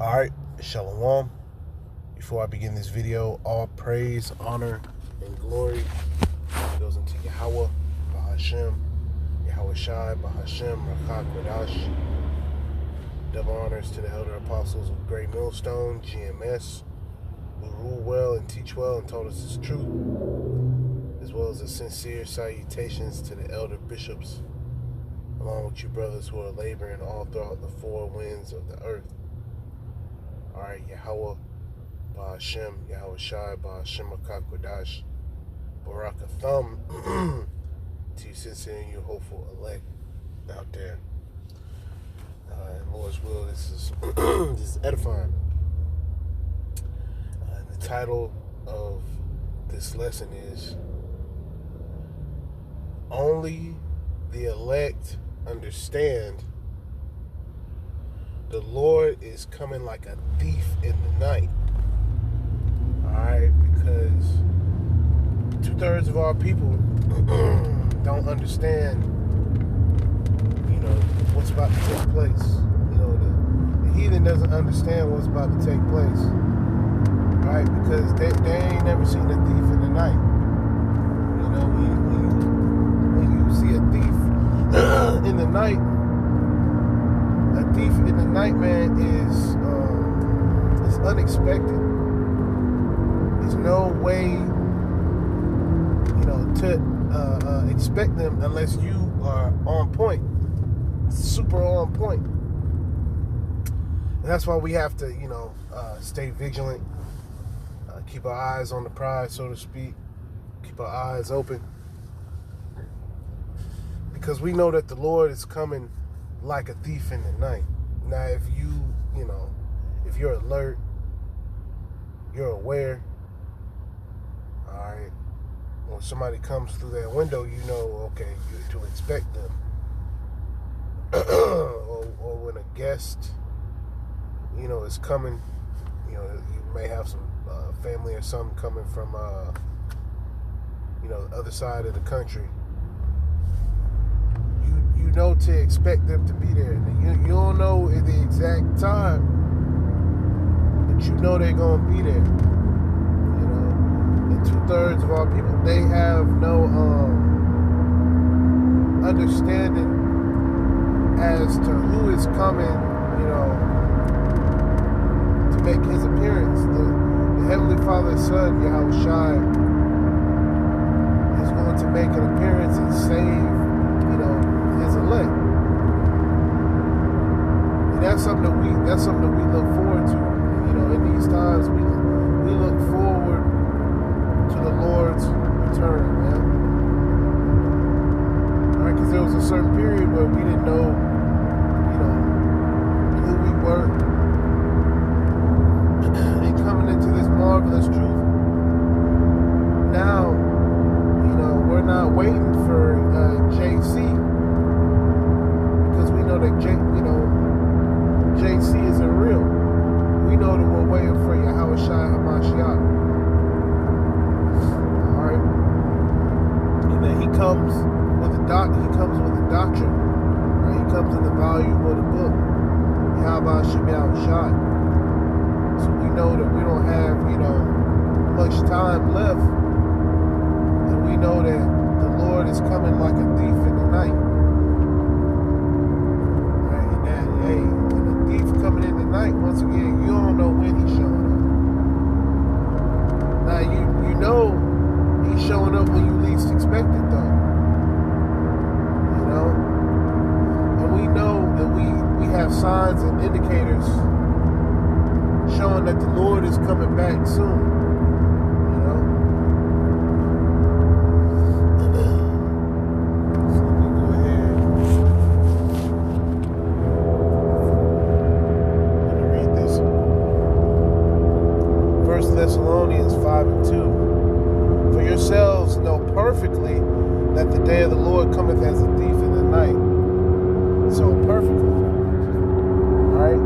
Alright, Shalom. Before I begin this video, all praise, honor, and glory goes into Yahweh, Bahashem, Yahweh Shai, Bahashem, Rakak Wadash. Double honors to the elder apostles of Great Millstone, GMS, who rule well and teach well and told us the truth, as well as the sincere salutations to the elder bishops, along with you brothers who are laboring all throughout the four winds of the earth. Alright, Yahweh, Bahashem, Yahweh Shai, Bahashem, Rakak Wadash, Barakathum, to you sincere and you hopeful elect out there. And Lord's will, this is edifying. The title of this lesson is Only the Elect Understand the Lord is coming like a thief in the night. Alright, because 2/3 of our people don't understand, what's about to take place. The heathen doesn't understand what's about to take place. Alright, because they ain't never seen a thief in the night. When you see a thief in the night, a thief in the night, man, is unexpected. There's no way, to expect them unless you are on point, super on point. And that's why we have to, stay vigilant, keep our eyes on the prize, so to speak, keep our eyes open, because we know that the Lord is coming like a thief in the night. Now, if if you're alert, you're aware, all right, when somebody comes through that window, okay, you to expect them. or when a guest, is coming, you may have some family or something coming from, the other side of the country. To expect them to be there. You don't know the exact time, but they're going to be there. And 2/3 of our people, they have no understanding as to who is coming, to make his appearance. The Heavenly Father's Son, Yahweh Shai, is going to make an appearance and save his elect. And that's something that we look forward to. In these times we look forward to the Lord's return, man. Alright, because there was a certain period where we didn't know, who we were. And coming into this marvelous truth, now, we're not waiting for JC. We know that JC isn't real. We know that we're waiting for Yahweh Shai HaMashiach. Alright? And then he comes with a doctrine. Right? He comes in the volume of the book. Yahweh Shai. So we know that we don't have, much time left. And we know that the Lord is coming like a thief in the night. Coming in the night, once again, you don't know when he's showing up. Now, he's showing up when you least expect it, though. And we know that we have signs and indicators showing that the Lord is coming back soon. Thessalonians 5:2. For yourselves know perfectly that the day of the Lord cometh as a thief in the night. So perfectly. Alright?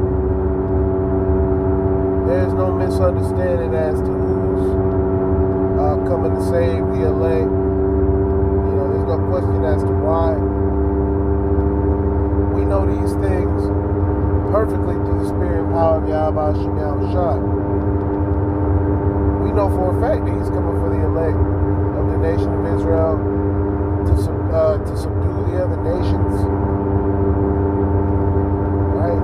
There's no misunderstanding as to who's coming to save the elect. There's no question as to why. We know these things perfectly. perfectly through the spirit and power of Yahweh Hashem Yahushua. We know for a fact that he's coming for the elect of the nation of Israel to subdue the other nations. Right?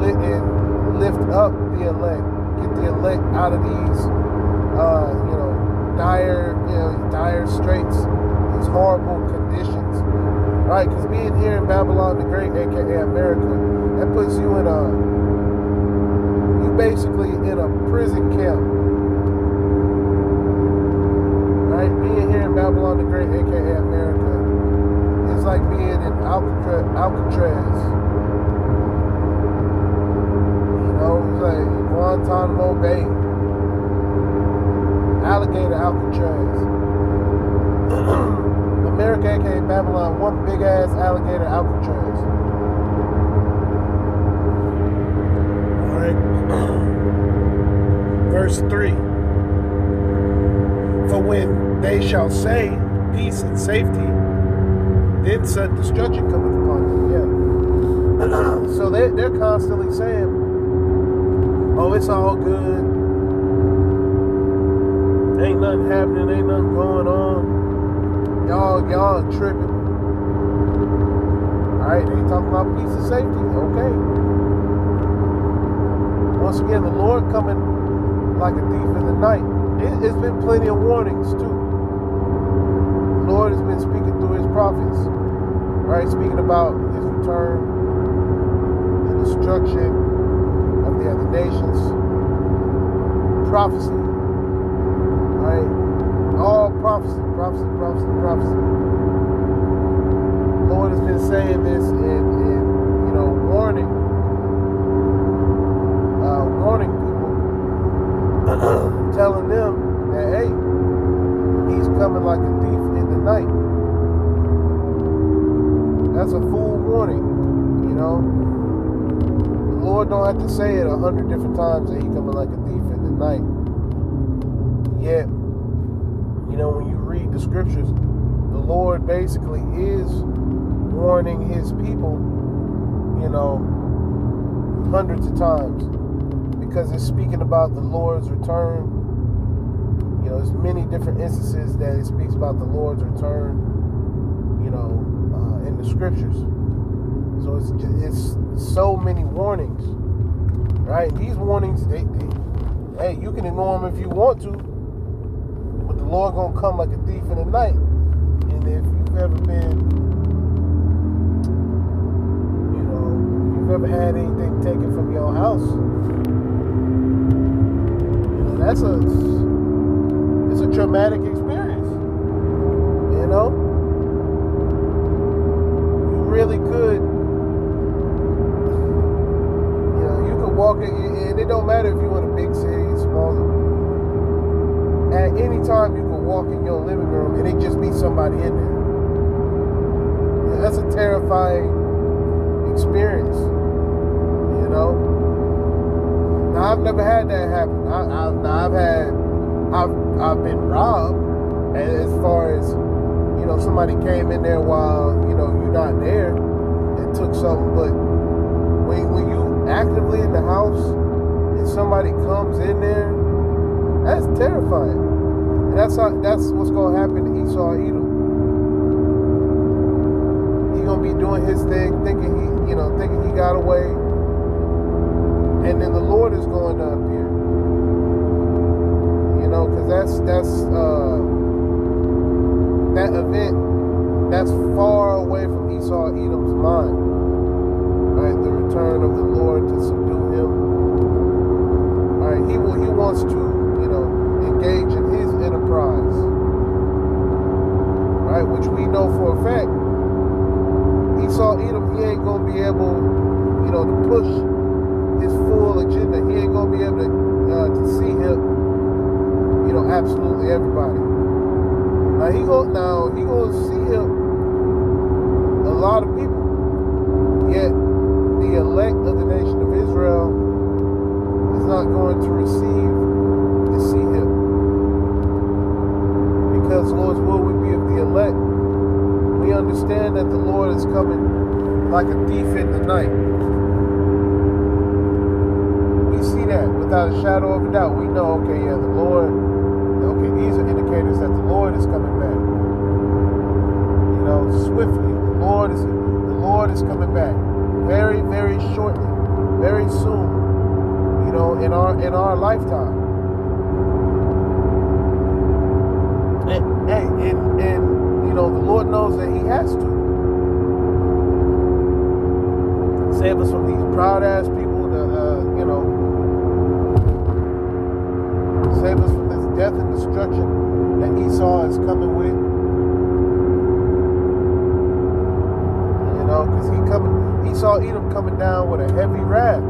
And lift up the elect. Get the elect out of these dire straits, these horrible conditions, right? Because being here in Babylon the Great, aka America, that puts you in basically in a prison camp, right? Being here in Babylon the Great, aka America, is like being in Alcatraz. It's like Guantanamo Bay. Alligator Alcatraz. America, aka Babylon, one big ass alligator Alcatraz. Alright. Verse 3. For when they shall say peace and safety, then sudden destruction cometh upon them. Yeah. So they're constantly saying, oh, it's all good. Ain't nothing happening, ain't nothing going on. Y'all tripping. Alright, they talking about peace and safety. Okay. Once again, the Lord coming like a thief in the night. It's been plenty of warnings too. The Lord has been speaking through his prophets. Right, speaking about his return, the destruction of the other nations. Prophecy. Right? All prophecy. The Lord has been saying this and warning people, telling them that, hey, he's coming like a thief in the night. That's a full warning, The Lord don't have to say it 100 different times that he's coming like a thief in the night. Yet, when you read the scriptures, the Lord basically is warning his people, hundreds of times, because it's speaking about the Lord's return. There's many different instances that it speaks about the Lord's return, in the scriptures. So it's so many warnings, right? And these warnings, hey, you can ignore them if you want to. The Lord gonna come like a thief in the night. And if you've ever been, if you've ever had anything taken from your house, it's a traumatic experience. You really could, you could walk in, and it don't matter if you're in a big city, small. At any time you can walk in your living room and it just be somebody in there. That's a terrifying experience, Now I've never had that happen. I've been robbed, as far as somebody came in there while you're not there and took something. But when you actively in the house and somebody comes in there, that's terrifying. And that's what's gonna happen to Esau Edom. He's gonna be doing his thing, thinking he got away, and then the Lord is going to appear. Because that event that's far away from Esau Edom's mind. Right, the return of the Lord to subdue him. All right, he wants to engage in his enterprise, right? Which we know for a fact, Esau Edom, he ain't gonna be able, to push his full agenda. He ain't gonna be able to see him, absolutely everybody. Now he gonna see him a lot of people. Yet the elect of the nation of Israel is not going to receive to see him. Because Lord's will would be of the elect. We understand that the Lord is coming like a thief in the night. We see that without a shadow of a doubt. We know, okay, yeah, the Lord, okay, these are indicators that the Lord is coming back. You know, swiftly. The Lord is coming back. Very, very shortly. Very soon. You know, in our lifetime. And you know, the Lord knows that He has to save us from these proud ass people. You know, save us from this death and destruction that Esau is coming with. You know, because Esau Edom coming down with a heavy wrath.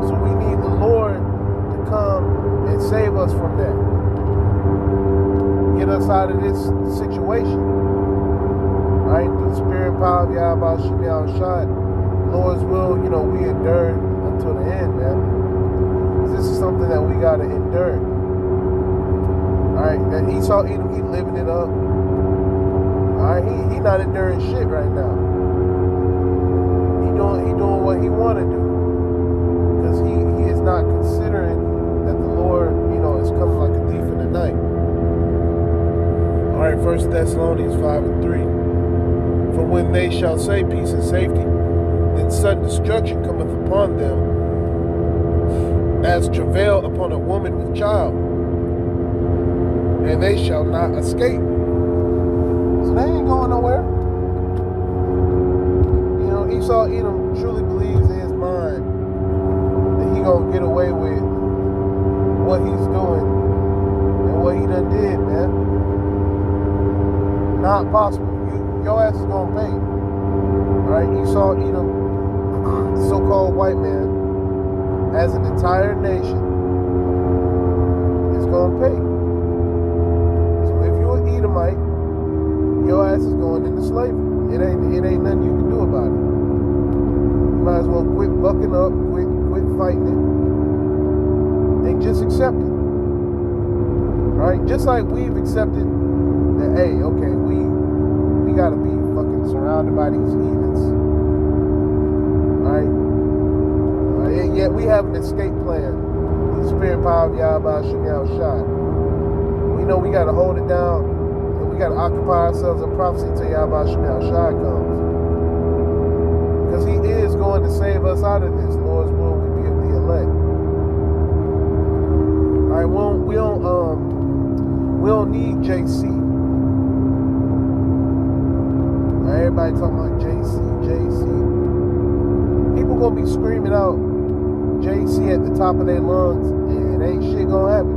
So we need the Lord to come and save us from that. Get us out of this situation. Right? Through the spirit and power of Yahweh Shem Yahushua, Lord's will, you know, we endure until the end, man. This is something that we gotta endure. Alright, that Esau Edom, he living it up. Alright, he not enduring shit right now. He doing what he wanna do. Because he is not considering that the Lord, you know, is coming like a thief in the night. Alright, 1 Thessalonians 5:3. For when they shall say peace and safety, then sudden destruction cometh upon them, as travail upon a woman with child, and they shall not escape. So they ain't going nowhere. You know, Esau Edom truly believes in his mind that he gonna get away with what he's doing and what he done did, man. Not possible. Your ass is gonna pay. Alright, Esau Edom, the so-called white man, as an entire nation, is gonna pay. So if you're an Edomite, your ass is going into slavery. It ain't nothing you can do about it. You might as well quit bucking up, quit fighting it, and just accept it. Alright, just like we've accepted that, hey, okay, we gotta be fucking surrounded by these heathens. Alright? And yet we have an escape plan. The spirit and power of Yahweh Shem Yahushua. We know we gotta hold it down, and we gotta occupy ourselves in prophecy until Yahweh Shem Yahushua comes. Because He is going to save us out of this. Lord's will, we be of the elect. Alright, we don't need JC. Everybody talking about JC. People gonna be screaming out JC at the top of their lungs, and ain't shit gonna happen.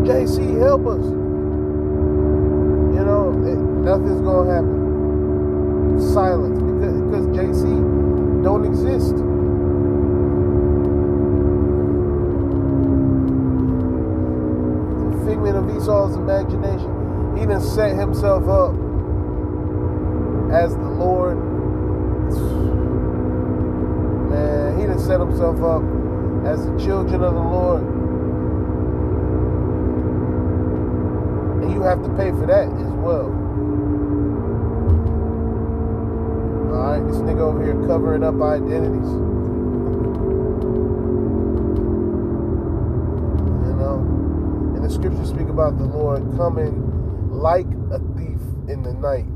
JC, help us. You know, nothing's gonna happen. Silence, because JC don't exist. It's a figment of Esau's imagination. He done set himself up as the Lord. Man, he done set himself up as the children of the Lord. And you have to pay for that as well. Alright, this nigga over here covering up identities. You know? And the scriptures speak about the Lord coming like a thief in the night.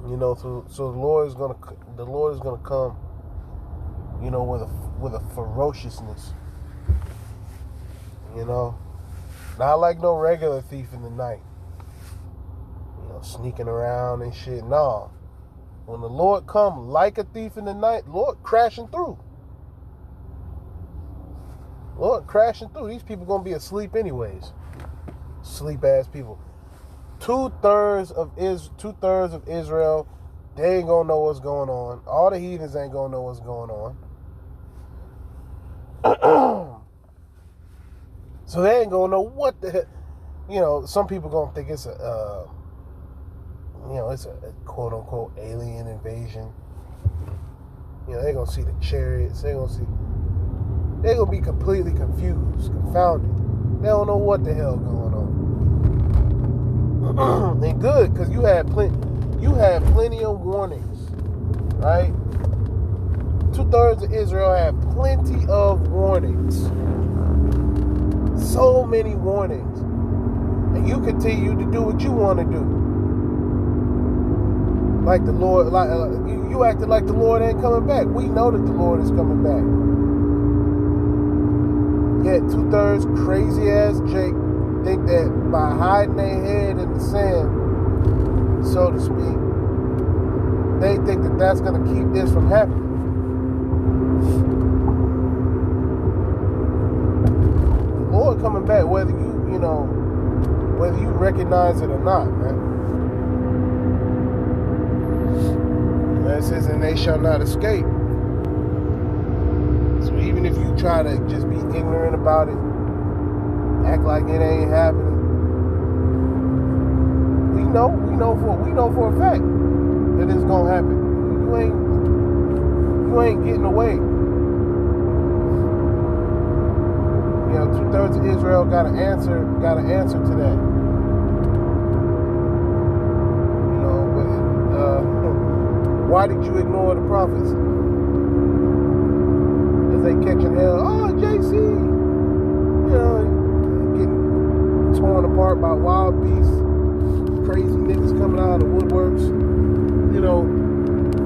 You know, so the Lord is gonna come, you know, with a ferociousness. You know, not like no regular thief in the night. You know, sneaking around and shit. No, when the Lord come like a thief in the night, Lord crashing through. Lord crashing through. These people gonna be asleep anyways. Sleep ass people. Two-thirds of Israel, they ain't gonna know what's going on. All the heathens ain't gonna know what's going on. So they ain't gonna know what the heck. You know, some people gonna think it's a quote unquote alien invasion. You know, they gonna see the chariots. They gonna be completely confused, confounded. They don't know what the hell going on. And good, because you had plenty of warnings, right? 2/3 of Israel had plenty of warnings. So many warnings. And you continue to do what you want to do. Like the Lord, you acted like the Lord ain't coming back. We know that the Lord is coming back. Yet 2/3 crazy ass Jake think that by hiding their head in the sand, so to speak, they think that that's going to keep this from happening. The Lord coming back, whether you recognize it or not, man. That says, and they shall not escape. So even if you try to just be ignorant about it, act like it ain't happening, we know for a fact that it's gonna happen. You ain't getting away. 2/3 of Israel got an answer to that. Why did you ignore the prophets? As they catching hell, JC, getting torn apart by wild beasts, crazy niggas coming out of the woodworks,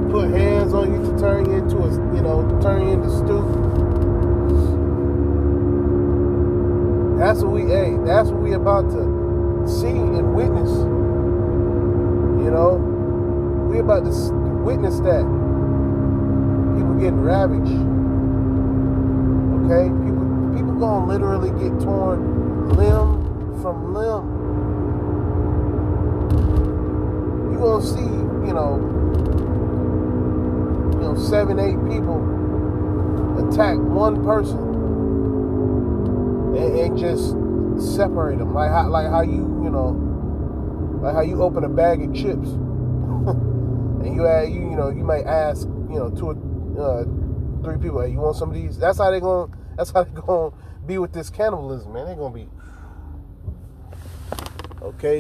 put hands on you to turn you into stew. That's what we about to see and witness. We about to witness that. People getting ravaged. Okay? People gonna literally get torn limb from limb. You gonna see, 7, 8 people attack one person and just separate them, like how you open a bag of chips, and you might ask 2 or 3 people, hey, you want some of these? That's how they gonna be with this cannibalism, man. They gonna be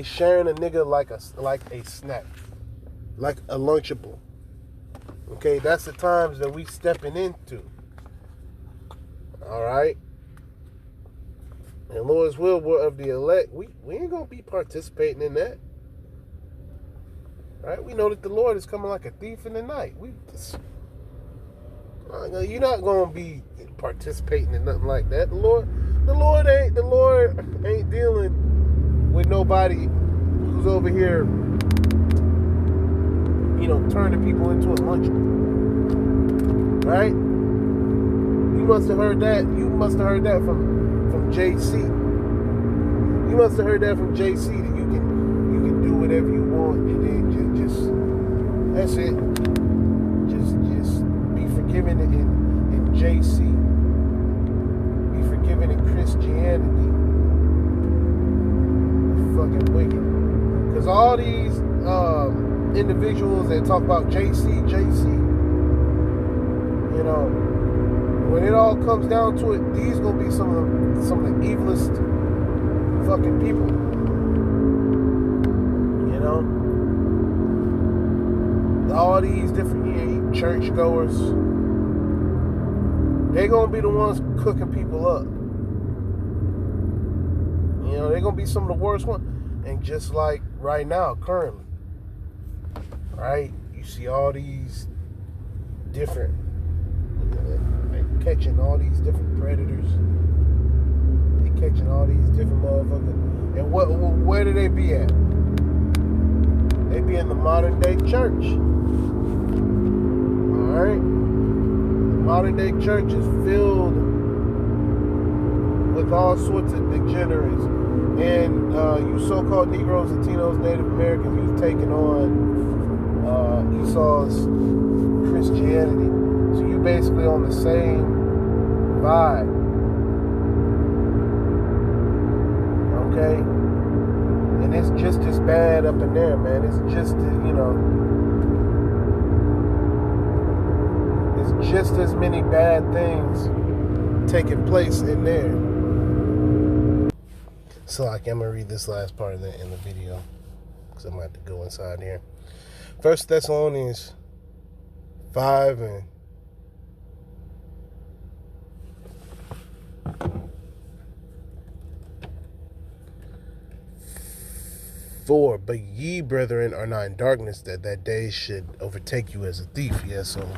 sharing a nigga like a snack, like a Lunchable. Okay, that's the times that we stepping into. All right. And Lord's will, we're of the elect. We ain't gonna be participating in that. Right? We know that the Lord is coming like a thief in the night. You're not gonna be participating in nothing like that. The Lord ain't dealing with nobody who's over here, turning people into a Lunchable. Right? You must have heard that. You must have heard that from JC. You must have heard that from JC, that you can do whatever you want, and then just that's it. Just be forgiven in JC. Be forgiven in Christianity. Fucking wicked. Because all these individuals that talk about JC, when it all comes down to it, these gonna be some of the evilest fucking people. All these different churchgoers, they gonna be the ones cooking people up. They're gonna be some of the worst ones. And just like right now, currently, right, you see all these different, catching all these different predators. They catching all these different motherfuckers. And where do they be at? They be in the modern day church. Alright? The modern day church is filled with all sorts of degenerates. And you so-called Negroes, Latinos, Native Americans, you've taken on Esau's Christianity. So you basically on the same vibe. Okay? And it's just as bad up in there, man. It's just, it's just as many bad things taking place in there. So, I'm going to read this last part of that in the video. because I'm going to have to go inside here. 1 Thessalonians 5 and 4. But ye, brethren, are not in darkness, that day should overtake you as a thief. Yeah, so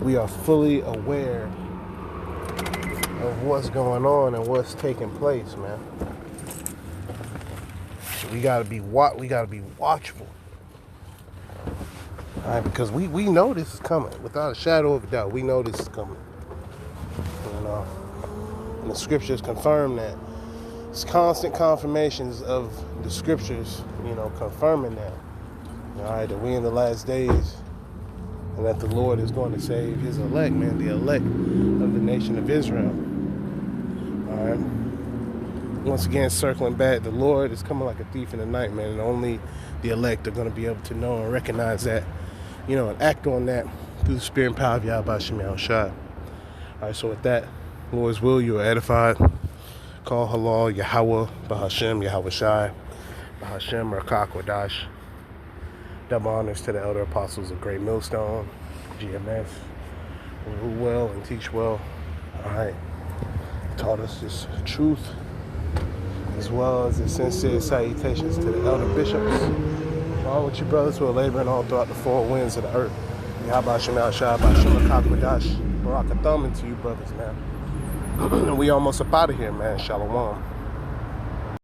we are fully aware of what's going on and what's taking place, man. We gotta be watchful. All right, because we know this is coming. Without a shadow of a doubt, we know this is coming. You know, and the scriptures confirm that. It's constant confirmations of the scriptures, you know, confirming that. All right, that we in the last days, and that the Lord is going to save His elect, man, the elect of the nation of Israel. All right. Once again, circling back, the Lord is coming like a thief in the night, man, and only the elect are going to be able to know and recognize that, you know, and act on that through the spirit and power of Yahweh Shem Yahushua. All right, so with that, Lord's will, you are edified. Call halal Yahweh Bahashem Yahweh Shai Bahashem Rakak Wadash. Double honors to the elder apostles of Great Millstone, GMS, who rule well and teach well. All right, taught us this truth, as well as the sincere salutations to the elder bishops, along with you brothers who are laboring all throughout the four winds of the earth. Yahweh Shem Yahushua Bahashem Rakak Wadash. Barakathum to you brothers, man. We almost up out of here, man. Shalom.